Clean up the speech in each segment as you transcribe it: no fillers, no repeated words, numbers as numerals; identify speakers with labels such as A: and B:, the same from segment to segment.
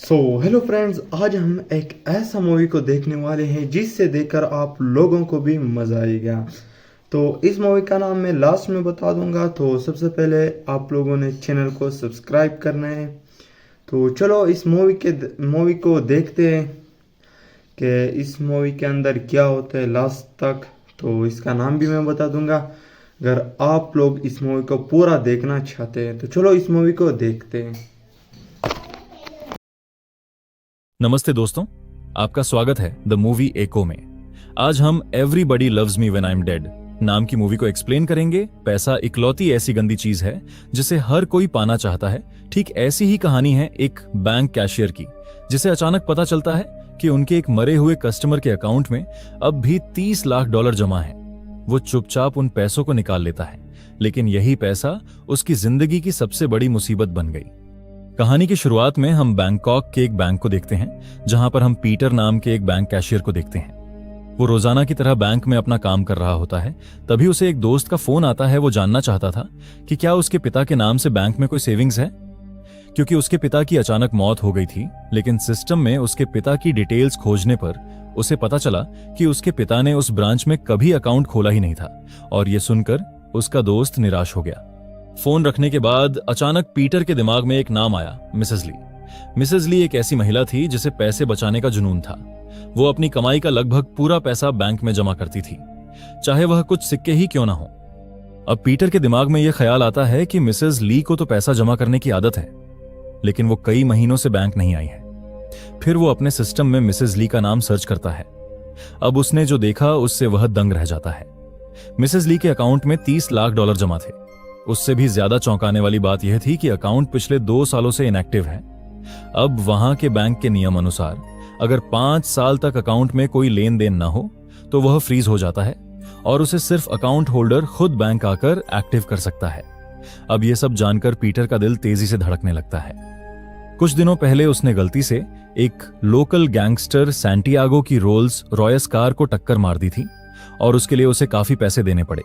A: Hello friends, आज हम एक ऐसा मूवी को देखने वाले हैं जिससे देखकर आप लोगों को भी मज़ा आएगा। तो इस मूवी का नाम मैं लास्ट में बता दूंगा। तो सबसे पहले आप लोगों ने चैनल को सब्सक्राइब करना है। तो चलो इस मूवी को देखते हैं कि इस मूवी के अंदर क्या होता है लास्ट तक। तो इसका नाम भी मैं बता दूंगा अगर आप लोग इस मूवी को पूरा देखना चाहते हैं। तो चलो इस मूवी को देखते हैं।
B: नमस्ते दोस्तों, आपका स्वागत है द मूवी एको में। आज हम everybody loves me when I am dead नाम की मूवी को एक्सप्लेन करेंगे। पैसा इकलौती ऐसी गंदी चीज है जिसे हर कोई पाना चाहता है। ठीक ऐसी ही कहानी है एक बैंक कैशियर की, जिसे अचानक पता चलता है कि उनके एक मरे हुए कस्टमर के अकाउंट में अब भी $30 लाख जमा है। वो चुपचाप उन पैसों को निकाल लेता है, लेकिन यही पैसा उसकी जिंदगी की सबसे बड़ी मुसीबत बन गई। कहानी की शुरुआत में हम बैंकॉक के एक बैंक को देखते हैं, जहां पर हम पीटर नाम के एक बैंक कैशियर को देखते हैं। वो रोजाना की तरह बैंक में अपना काम कर रहा होता है। तभी उसे एक दोस्त का फोन आता है। वो जानना चाहता था कि क्या उसके पिता के नाम से बैंक में कोई सेविंग्स है, क्योंकि उसके पिता की अचानक मौत हो गई थी। लेकिन सिस्टम में उसके पिता की डिटेल्स खोजने पर उसे पता चला कि उसके पिता ने उस ब्रांच में कभी अकाउंट खोला ही नहीं था। और ये सुनकर उसका दोस्त निराश हो गया। फोन रखने के बाद अचानक पीटर के दिमाग में एक नाम आया, मिसेस ली। मिसेस ली एक ऐसी महिला थी जिसे पैसे बचाने का जुनून था। वो अपनी कमाई का लगभग पूरा पैसा बैंक में जमा करती थी, चाहे वह कुछ सिक्के ही क्यों ना हो। अब पीटर के दिमाग में यह ख्याल आता है कि मिसेस ली को तो पैसा जमा करने की आदत है, लेकिन वो कई महीनों से बैंक नहीं आई है। फिर वो अपने सिस्टम में मिसेस ली का नाम सर्च करता है। अब उसने जो देखा उससे वह दंग रह जाता है। मिसेस ली के अकाउंट में $30 लाख जमा थे। उससे भी ज्यादा चौंकाने वाली बात यह थी कि अकाउंट पिछले 2 सालों से इनएक्टिव है। अब वहां के बैंक के नियम अनुसार अगर 5 साल तक अकाउंट में कोई लेन देन ना हो तो वह फ्रीज हो जाता है और उसे सिर्फ अकाउंट होल्डर खुद बैंक आकर एक्टिव कर सकता है। अब यह सब जानकर पीटर का दिल तेजी से धड़कने लगता है। कुछ दिनों पहले उसने गलती से एक लोकल गैंगस्टर सैंटियागो की रोल्स रॉयस कार को टक्कर मार दी थी और उसके लिए उसे काफी पैसे देने पड़े।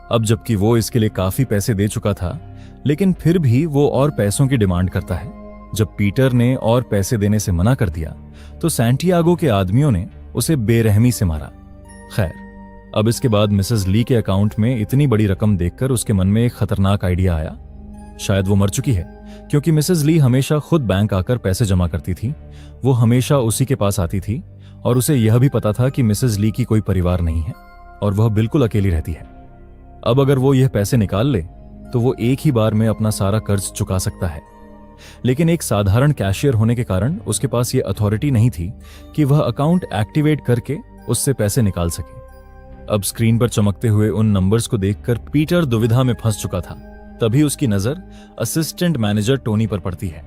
B: अब जबकि वो इसके लिए काफी पैसे दे चुका था, लेकिन फिर भी वो और पैसों की डिमांड करता है। जब पीटर ने और पैसे देने से मना कर दिया तो सैंटियागो के आदमियों ने उसे बेरहमी से मारा। खैर, अब इसके बाद मिसेस ली के अकाउंट में इतनी बड़ी रकम देखकर उसके मन में एक खतरनाक आइडिया आया। शायद वो मर चुकी है, क्योंकि मिसेस ली हमेशा खुद बैंक आकर पैसे जमा करती थी। वो हमेशा उसी के पास आती थी और उसे यह भी पता था कि मिसेस ली की कोई परिवार नहीं है और वह बिल्कुल अकेली रहती है। अब अगर वो यह पैसे निकाल ले तो वो एक ही बार में अपना सारा कर्ज चुका सकता है। लेकिन एक साधारण कैशियर होने के कारण उसके पास ये अथॉरिटी नहीं थी कि वह अकाउंट एक्टिवेट करके उससे पैसे निकाल सके। अब स्क्रीन पर चमकते हुए उन नंबर्स को देखकर पीटर दुविधा में फंस चुका था। तभी उसकी नजर असिस्टेंट मैनेजर टोनी पर पड़ती है।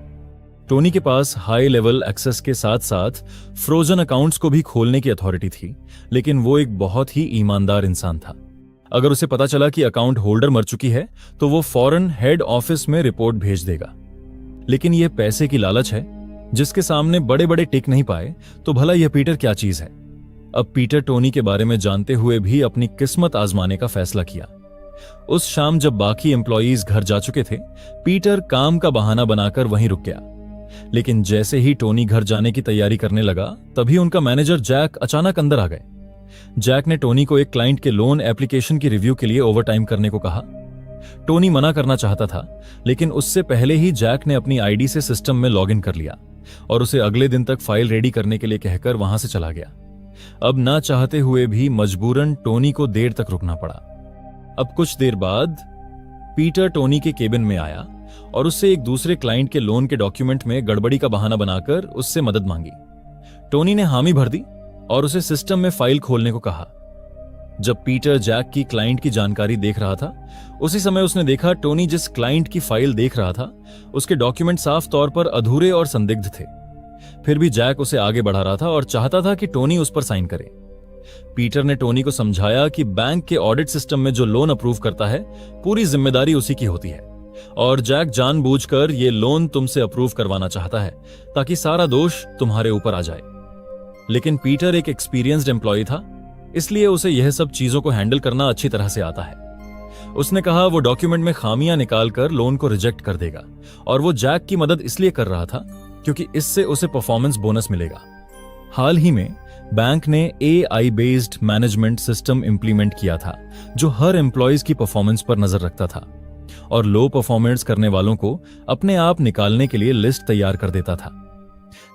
B: टोनी के पास हाई लेवल एक्सेस के साथ साथ फ्रोजन अकाउंट्स को भी खोलने की अथॉरिटी थी, लेकिन वो एक बहुत ही ईमानदार इंसान था। अगर उसे पता चला कि अकाउंट होल्डर मर चुकी है तो वो फौरन हेड ऑफिस में रिपोर्ट भेज देगा। लेकिन यह पैसे की लालच है जिसके सामने बड़े बड़े टिक नहीं पाए, तो भला यह पीटर क्या चीज है। अब पीटर टोनी के बारे में जानते हुए भी अपनी किस्मत आजमाने का फैसला किया। उस शाम जब बाकी एम्प्लॉयज घर जा चुके थे, पीटर काम का बहाना बनाकर वहीं रुक गया। लेकिन जैसे ही टोनी घर जाने की तैयारी करने लगा, तभी उनका मैनेजर जैक अचानक अंदर आ गए। जैक ने टोनी को एक क्लाइंट के लोन एप्लीकेशन की रिव्यू के लिए ओवरटाइम करने को कहा। टोनी मना करना चाहता था, लेकिन उससे पहले ही जैक ने अपनी आईडी से सिस्टम में लॉगिन कर लिया और उसे अगले दिन तक फाइल रेडी करने के लिए कहकर वहां से चला गया। अब ना चाहते हुए भी मजबूरन टोनी को देर तक रुकना पड़ा। अब कुछ देर बाद पीटर टोनी के केबिन में आया और उससे एक दूसरे क्लाइंट के लोन के डॉक्यूमेंट में गड़बड़ी का बहाना बनाकर उससे मदद मांगी। टोनी ने हामी भर दी और उसे सिस्टम में फाइल खोलने को कहा। जब पीटर जैक की क्लाइंट की जानकारी देख रहा था, उसी समय उसने देखा टोनी जिस क्लाइंट की फाइल देख रहा था उसके डॉक्यूमेंट साफ तौर पर अधूरे और संदिग्ध थे। फिर भी जैक उसे आगे बढ़ा रहा था और चाहता था कि टोनी उस पर साइन करे। पीटर ने टोनी को समझाया कि बैंक के ऑडिट सिस्टम में जो लोन अप्रूव करता है, पूरी जिम्मेदारी उसी की होती है और जैक जानबूझकर ये लोन तुमसे अप्रूव करवाना चाहता है ताकि सारा दोष तुम्हारे ऊपर आ जाए। लेकिन पीटर एक एक्सपीरियंस्ड एम्प्लॉय था, इसलिए उसे यह सब चीजों को हैंडल करना अच्छी तरह से आता है। उसने कहा वो डॉक्यूमेंट में खामियां निकालकर लोन को रिजेक्ट कर देगा और वो जैक की मदद इसलिए कर रहा था क्योंकि इससे उसे परफॉर्मेंस बोनस मिलेगा। हाल ही में बैंक ने AI based management system implement किया था जो हर एम्प्लॉयज की परफॉर्मेंस पर नजर रखता था और लो परफॉर्मेंस करने वालों को अपने आप निकालने के लिए लिस्ट तैयार कर देता था।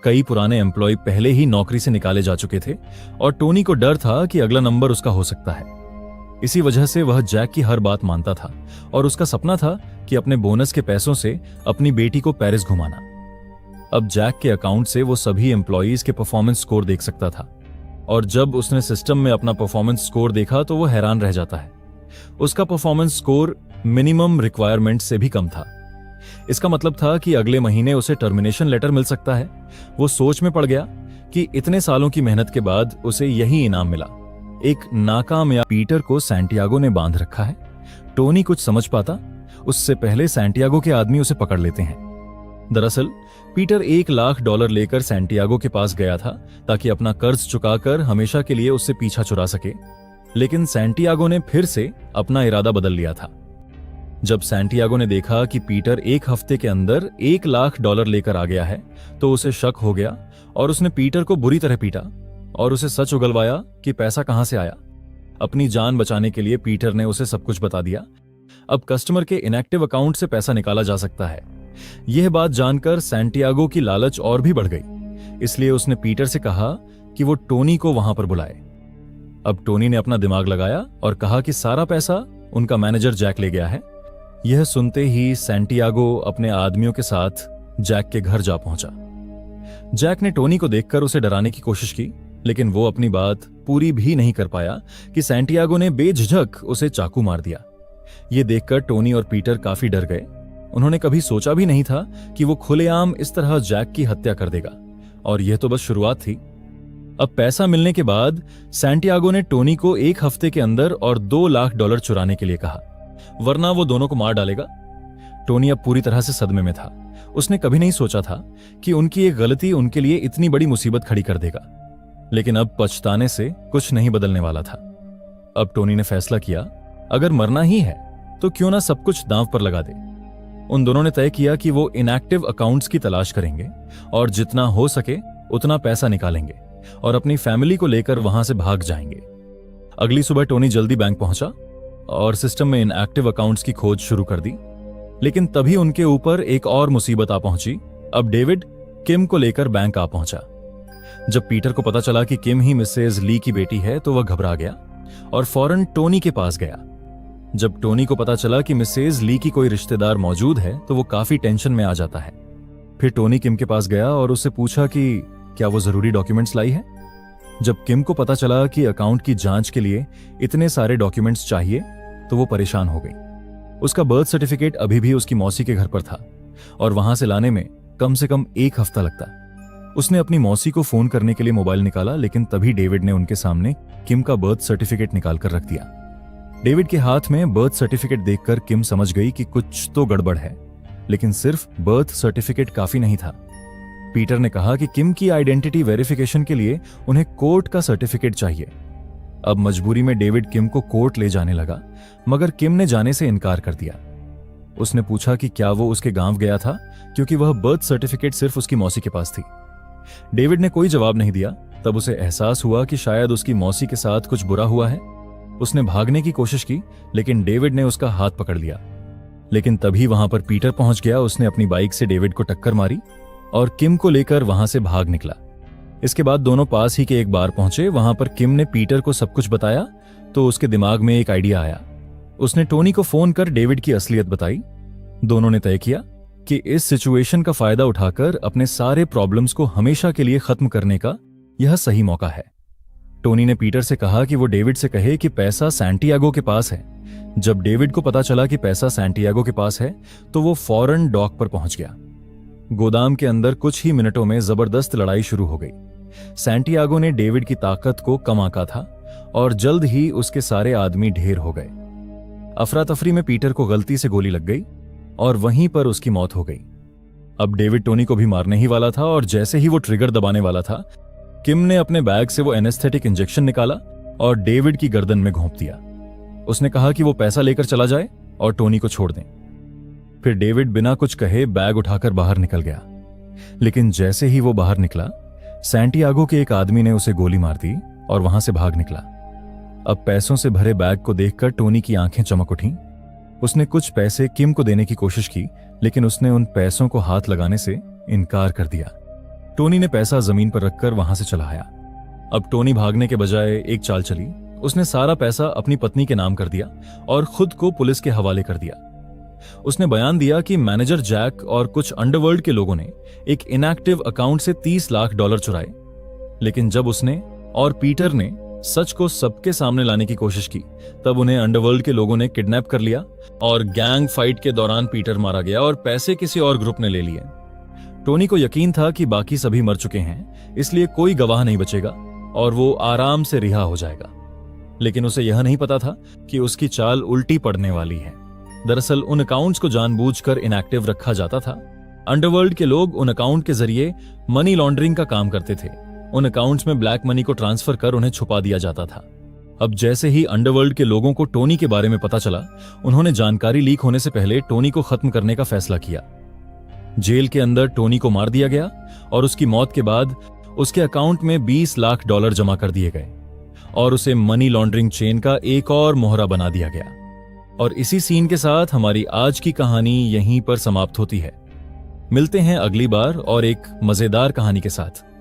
B: कई पुराने एम्प्लॉय पहले ही नौकरी से निकाले जा चुके थे और टोनी को डर था कि अगला नंबर उसका हो सकता है। इसी वजह से वह जैक की हर बात मानता था और उसका सपना था कि अपने बोनस के पैसों से अपनी बेटी को पेरिस घुमाना। अब जैक के अकाउंट से वो सभी एम्प्लॉयज के परफॉर्मेंस स्कोर देख सकता था और जब उसने सिस्टम में अपना परफॉर्मेंस स्कोर देखा तो वो हैरान रह जाता है। उसका परफॉर्मेंस स्कोर मिनिमम रिक्वायरमेंट से भी कम था। इसका मतलब था कि अगले महीने उसे टर्मिनेशन लेटर मिल सकता है। वो सोच में पड़ गया कि इतने सालों की मेहनत के बाद उसे यही इनाम मिला। एक नाकामयाब पीटर को सैंटियागो ने बांध रखा है। टोनी कुछ समझ पाता उससे पहले सैंटियागो के आदमी उसे पकड़ लेते हैं। दरअसल पीटर $1,00,000 लेकर सैंटियागो के पास गया था ताकि अपना कर्ज चुकाकर हमेशा के लिए उससे पीछा छुड़ा सके, लेकिन सैंटियागो ने फिर से अपना इरादा बदल लिया था। जब सैंटियागो ने देखा कि पीटर 1 हफ्ते के अंदर $1,00,000 लेकर आ गया है तो उसे शक हो गया और उसने पीटर को बुरी तरह पीटा और उसे सच उगलवाया कि पैसा कहां से आया। अपनी जान बचाने के लिए पीटर ने उसे सब कुछ बता दिया। अब कस्टमर के इनएक्टिव अकाउंट से पैसा निकाला जा सकता है। यह बात जानकर सैंटियागो की लालच और भी बढ़ गई, इसलिए उसने पीटर से कहा कि वो टोनी को वहां पर बुलाए। अब टोनी ने अपना दिमाग लगाया और कहा कि सारा पैसा उनका मैनेजर जैक ले गया है। यह सुनते ही सैंटियागो अपने आदमियों के साथ जैक के घर जा पहुंचा। जैक ने टोनी को देखकर उसे डराने की कोशिश की, लेकिन वो अपनी बात पूरी भी नहीं कर पाया कि सैंटियागो ने बेझिझक उसे चाकू मार दिया। ये देखकर टोनी और पीटर काफी डर गए। उन्होंने कभी सोचा भी नहीं था कि वो खुलेआम इस तरह जैक की हत्या कर देगा, और यह तो बस शुरुआत थी। अब पैसा मिलने के बाद सैंटियागो ने टोनी को 1 हफ्ते के अंदर और $2,00,000 चुराने के लिए कहा, वरना वो दोनों को मार डालेगा। टोनी अब पूरी तरह से सदमे में था। उसने कभी नहीं सोचा था कि उनकी एक गलती उनके लिए इतनी बड़ी मुसीबत खड़ी कर देगा, लेकिन अब पछताने से कुछ नहीं बदलने वाला था। अब टोनी ने फैसला किया, अगर मरना ही है तो क्यों ना सब कुछ दांव पर लगा दे। उन दोनों ने तय किया कि वो इनएक्टिव अकाउंट्स की तलाश करेंगे और जितना हो सके उतना पैसा निकालेंगे और अपनी फैमिली को लेकर वहां से भाग जाएंगे। अगली सुबह टोनी जल्दी बैंक पहुंचा और सिस्टम में इनएक्टिव अकाउंट्स की खोज शुरू कर दी, लेकिन तभी उनके ऊपर एक और मुसीबत आ पहुंची। अब डेविड किम को लेकर बैंक आ पहुंचा। जब पीटर को पता चला कि किम ही मिसेज ली की बेटी है तो वह घबरा गया और फौरन टोनी के पास गया। जब टोनी को पता चला कि मिसेज ली की कोई रिश्तेदार मौजूद है तो वो काफी टेंशन में आ जाता है। फिर टोनी किम के पास गया और उससे पूछा कि क्या वो जरूरी डॉक्यूमेंट्स लाई है। जब किम को पता चला कि अकाउंट की जांच के लिए इतने सारे डॉक्यूमेंट्स चाहिए तो वो परेशान हो गई। उसका बर्थ सर्टिफिकेट अभी भी उसकी मौसी के घर पर था और वहां से लाने में कम से कम 1 हफ्ता लगता। उसने अपनी मौसी को फोन करने के लिए मोबाइल निकाला, लेकिन तभी डेविड ने उनके सामने किम का बर्थ सर्टिफिकेट निकाल कर रख दिया। डेविड के हाथ में बर्थ सर्टिफिकेट देखकर किम समझ गई कि कुछ तो गड़बड़ है, लेकिन सिर्फ बर्थ सर्टिफिकेट काफी नहीं था। पीटर ने कहा कि किम की आइडेंटिटी वेरिफिकेशन के लिए उन्हें कोर्ट का सर्टिफिकेट चाहिए। अब मजबूरी में डेविड किम को कोर्ट ले जाने लगा, मगर किम ने जाने से इनकार कर दिया। उसने पूछा कि क्या वो उसके गांव गया था, क्योंकि वह बर्थ सर्टिफिकेट सिर्फ उसकी मौसी के पास थी। डेविड ने कोई जवाब नहीं दिया। तब उसे एहसास हुआ कि शायद उसकी मौसी के साथ कुछ बुरा हुआ है। उसने भागने की कोशिश की, लेकिन डेविड ने उसका हाथ पकड़ लिया। लेकिन तभी वहां पर पीटर पहुंच गया। उसने अपनी बाइक से डेविड को टक्कर मारी और किम को लेकर वहां से भाग निकला। इसके बाद दोनों पास ही के एक बार पहुंचे। वहां पर किम ने पीटर को सब कुछ बताया तो उसके दिमाग में एक आइडिया आया। उसने टोनी को फोन कर डेविड की असलियत बताई। दोनों ने तय किया कि इस सिचुएशन का फायदा उठाकर अपने सारे प्रॉब्लम्स को हमेशा के लिए खत्म करने का यह सही मौका है। टोनी ने पीटर से कहा कि वो डेविड से कहे कि पैसा सैंटियागो के पास है। जब डेविड को पता चला कि पैसा सैंटियागो के पास है तो वो फौरन डॉक पर पहुंच गया। गोदाम के अंदर कुछ ही मिनटों में जबरदस्त लड़ाई शुरू हो गई। सैंटियागो ने डेविड की ताकत को कम आंका था और जल्द ही उसके सारे आदमी ढेर हो गए। अफरा तफरी में पीटर को गलती से गोली लग गई और वहीं पर उसकी मौत हो गई। अब डेविड टोनी को भी मारने ही वाला था और जैसे ही वो ट्रिगर दबाने वाला था, किम ने अपने बैग से वो एनेस्थेटिक इंजेक्शन निकाला और डेविड की गर्दन में घोंप दिया। उसने कहा कि वो पैसा लेकर चला जाए और टोनी को छोड़ दें। फिर डेविड बिना कुछ कहे बैग उठाकर बाहर निकल गया। लेकिन जैसे ही वो बाहर निकला, सैंटियागो के एक आदमी ने उसे गोली मार दी और वहां से भाग निकला। अब पैसों से भरे बैग को देखकर टोनी की आंखें चमक उठीं। उसने कुछ पैसे किम को देने की कोशिश की, लेकिन उसने उन पैसों को हाथ लगाने से इनकार कर दिया। टोनी ने पैसा जमीन पर रखकर वहां से चला आया। अब टोनी भागने के बजाय एक चाल चली। उसने सारा पैसा अपनी पत्नी के नाम कर दिया और खुद को पुलिस के हवाले कर दिया। उसने बयान दिया कि मैनेजर जैक और कुछ अंडरवर्ल्ड के लोगों ने एक इनएक्टिव अकाउंट से $30 लाख चुराए। लेकिन जब उसने और पीटर ने सच को सबके सामने लाने की कोशिश की, तब उन्हें अंडरवर्ल्ड के लोगों ने किडनैप कर लिया और गैंग फाइट के दौरान पीटर मारा गया और पैसे किसी और ग्रुप ने ले लिए। टोनी को यकीन था कि बाकी सभी मर चुके हैं, इसलिए कोई गवाह नहीं बचेगा और वो आराम से रिहा हो जाएगा। लेकिन उसे यह नहीं पता था कि उसकी चाल उल्टी पड़ने वाली है। दरअसल उन अकाउंट्स को जानबूझकर इनएक्टिव रखा जाता था। अंडरवर्ल्ड के लोग उन अकाउंट के जरिए मनी लॉन्ड्रिंग का काम करते थे। उन अकाउंट्स में ब्लैक मनी को ट्रांसफर कर उन्हें छुपा दिया जाता था। अब जैसे ही अंडरवर्ल्ड के लोगों को टोनी के बारे में पता चला, उन्होंने जानकारी लीक होने से पहले टोनी को खत्म करने का फैसला किया। जेल के अंदर टोनी को मार दिया गया और उसकी मौत के बाद उसके अकाउंट में $20 लाख जमा कर दिए गए और उसे मनी लॉन्ड्रिंग चेन का एक और मोहरा बना दिया गया। और इसी सीन के साथ हमारी आज की कहानी यहीं पर समाप्त होती है। मिलते हैं अगली बार और एक मजेदार कहानी के साथ।